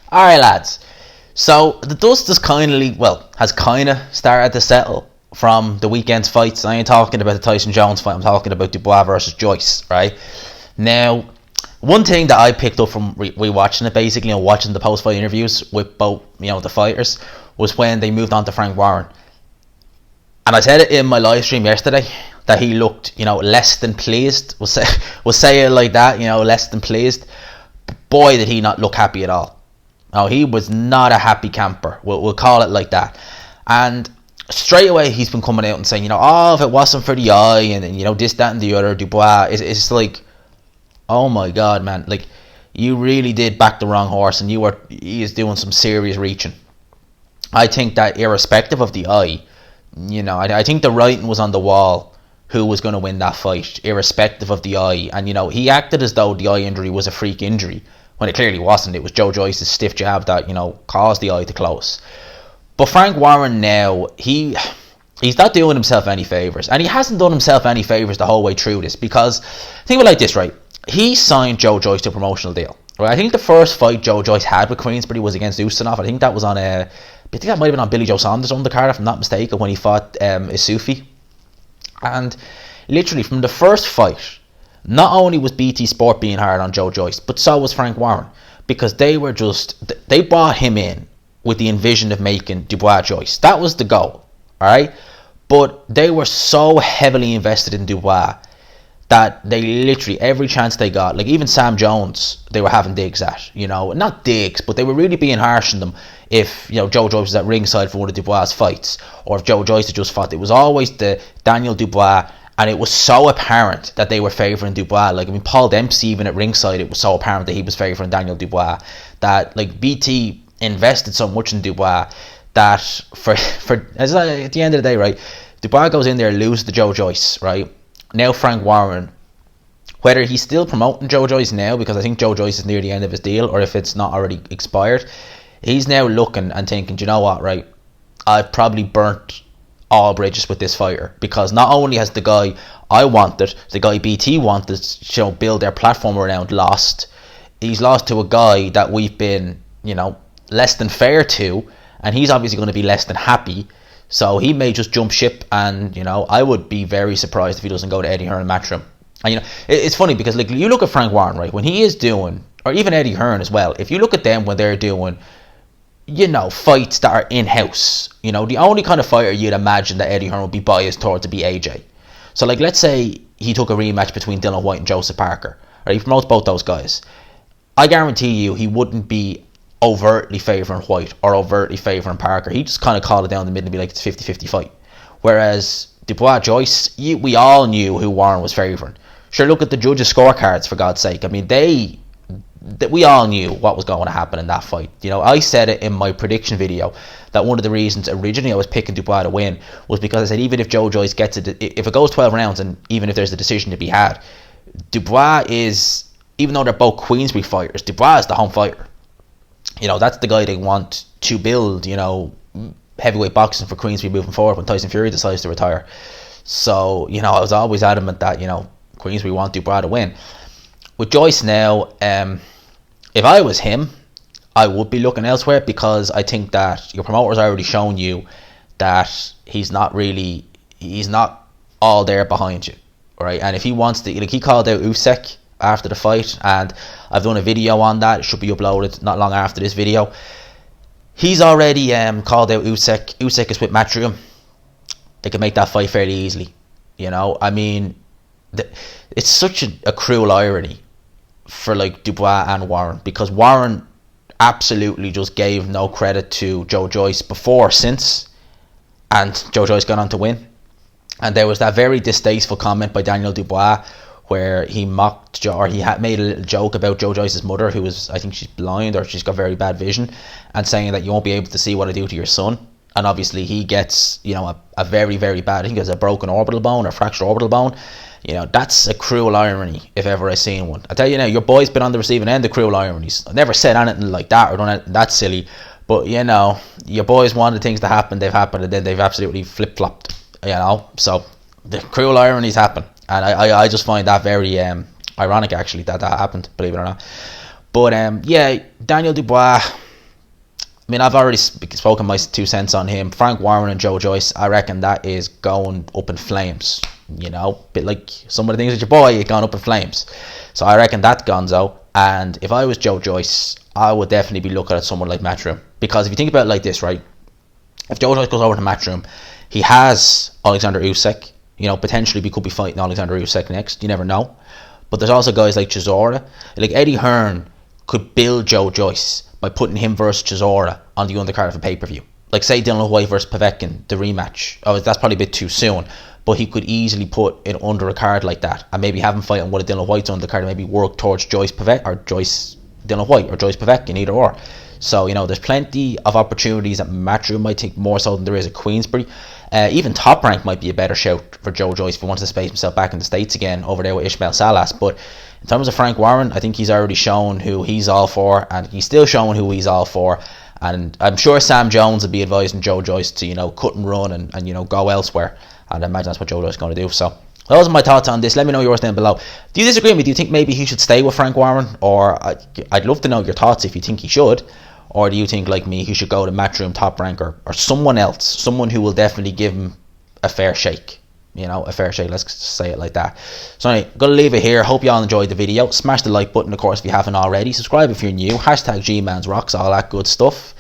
Alright, lads. So the dust is has kind of started to settle from the weekend's fights. I ain't talking about the Tyson Jones fight. I'm talking about Dubois versus Joyce. Right now, one thing that I picked up from rewatching it, basically, and watching the post-fight interviews with both, the fighters, was when they moved on to Frank Warren. And I said it in my live stream yesterday that he looked, less than pleased. We'll say it like that, less than pleased. Boy, did he not look happy at all. No, he was not a happy camper. We'll call it like that. And straight away, he's been coming out and saying, if it wasn't for the eye, and this, that, and the other, Dubois, it's like, oh my God, man, like, you really did back the wrong horse, and he is doing some serious reaching. I think that irrespective of the eye, I think the writing was on the wall who was going to win that fight, irrespective of the eye. And, he acted as though the eye injury was a freak injury, when it clearly wasn't. It was Joe Joyce's stiff jab that, caused the eye to close. But Frank Warren now, he's not doing himself any favours. And he hasn't done himself any favours the whole way through this. Because, think of it like this, right? He signed Joe Joyce to a promotional deal. Right? I think the first fight Joe Joyce had with Queensberry was against Ustinov. I think that was on I think that might have been on Billy Joe Saunders undercard, if I'm not mistaken, when he fought Isufi. And literally from the first fight, not only was BT Sport being hard on Joe Joyce, but so was Frank Warren, because they brought him in with the envision of making Dubois Joyce. That was the goal, alright? But they were so heavily invested in Dubois that they literally, every chance they got, like even Sam Jones, they were having digs at, not digs, but they were really being harsh on them if, Joe Joyce was at ringside for one of Dubois' fights, or if Joe Joyce had just fought. It was always the Daniel Dubois, and it was so apparent that they were favouring Dubois. Like, Paul Dempsey, even at ringside, it was so apparent that he was favouring Daniel Dubois, that, BT invested so much in Dubois that as at the end of the day, right, Dubois goes in there, loses to Joe Joyce, right? Now Frank Warren, whether he's still promoting Joe Joyce now, because I think Joe Joyce is near the end of his deal, or if it's not already expired, he's now looking and thinking, do you know what, right, I've probably burnt all bridges with this fighter, because not only has the guy I wanted, the guy BT wanted to build their platform around, he's lost to a guy that we've been, less than fair to, and he's obviously going to be less than happy. So he may just jump ship, and I would be very surprised if he doesn't go to Eddie Hearn and match him. And it's funny because you look at Frank Warren, right, when he is doing, or even Eddie Hearn as well, if you look at them when they're doing, fights that are in-house, the only kind of fighter you'd imagine that Eddie Hearn would be biased towards to be AJ. So let's say he took a rematch between Dylan White and Joseph Parker, right? He promotes both those guys. I guarantee you he wouldn't be overtly favouring White or overtly favouring Parker. He just kind of called it down the middle and be like, it's a 50-50 fight. Whereas Dubois Joyce, we all knew who Warren was favouring. Sure, look at the judges' scorecards, for God's sake. We all knew what was going to happen in that fight. I said it in my prediction video that one of the reasons originally I was picking Dubois to win was because I said even if Joe Joyce gets it, if it goes 12 rounds, and even if there's a decision to be had, Dubois is, even though they're both Queensberry fighters, Dubois is the home fighter. That's the guy they want to build, heavyweight boxing for Queensberry moving forward when Tyson Fury decides to retire. So, I was always adamant that, Queensberry want Dubois to win. With Joyce now, if I was him, I would be looking elsewhere, because I think that your promoter's already shown you that he's not all there behind you, right? And if he wants to, he called out Usyk after the fight, and I've done a video on that. It should be uploaded not long after this video. He's already called out Usyk. Usyk is with Matchroom. They can make that fight fairly easily. It's such a cruel irony for Dubois and Warren, because Warren absolutely just gave no credit to Joe Joyce before, since, and Joe Joyce got on to win. And there was that very distasteful comment by Daniel Dubois where he mocked or he had made a little joke about Joe Joyce's mother, who was, I think she's blind or she's got very bad vision, and saying that you won't be able to see what I do to your son. And obviously he gets, a very, very bad, I think it's a broken orbital bone or fractured orbital bone. That's a cruel irony if ever I seen one. I tell you now, your boy's been on the receiving end of cruel ironies. I've never said anything like that or done anything that silly, but your boys wanted things to happen, they've happened, and then they've absolutely flip-flopped. So the cruel ironies happen, and I just find that very ironic, actually, that happened, believe it or not. But Daniel Dubois, I mean, I've already spoken my 2 cents on him. Frank Warren and Joe Joyce, I reckon that is going up in flames. You know, bit like some of the things with your boy, it's gone up in flames. So I reckon that's gonzo. And if I was Joe Joyce, I would definitely be looking at someone like Matchroom. Because if you think about it like this, right? If Joe Joyce goes over to Matchroom, he has Alexander Usyk. You know, potentially we could be fighting Alexander Usyk next. You never know. But there's also guys like Chisora. Like Eddie Hearn could build Joe Joyce by putting him versus Chisora on the undercard of a pay-per-view. Like say Dylan White versus Povetkin, the rematch. Oh, that's probably a bit too soon. But he could easily put it under a card like that and maybe have him fight on one of Dylan White's undercard and maybe work towards Joyce Dylan White or Joyce Povetkin, either or. So, you know, there's plenty of opportunities at Matchroom, I think, more so than there is at Queensbury. Even Top Rank might be a better shout for Joe Joyce if he wants to space himself back in the States again over there with Ishmael Salas. But in terms of Frank Warren, I think he's already shown who he's all for, and he's still showing who he's all for. And I'm sure Sam Jones will be advising Joe Joyce to, you know, cut and run and you know, go elsewhere. And I imagine that's what Joe Joyce is going to do. So those are my thoughts on this. Let me know yours down below. Do you disagree with me? Do you think maybe he should stay with Frank Warren? Or I'd love to know your thoughts if you think he should. Or do you think, like me, he should go to Matchroom, Top Rank, or someone else? Someone who will definitely give him a fair shake. You know, a fair shake. Let's say it like that. So anyway, going to leave it here. Hope you all enjoyed the video. Smash the like button, of course, if you haven't already. Subscribe if you're new. Hashtag GMansRocks, all that good stuff.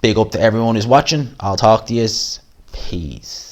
Big up to everyone who's watching. I'll talk to you. Peace.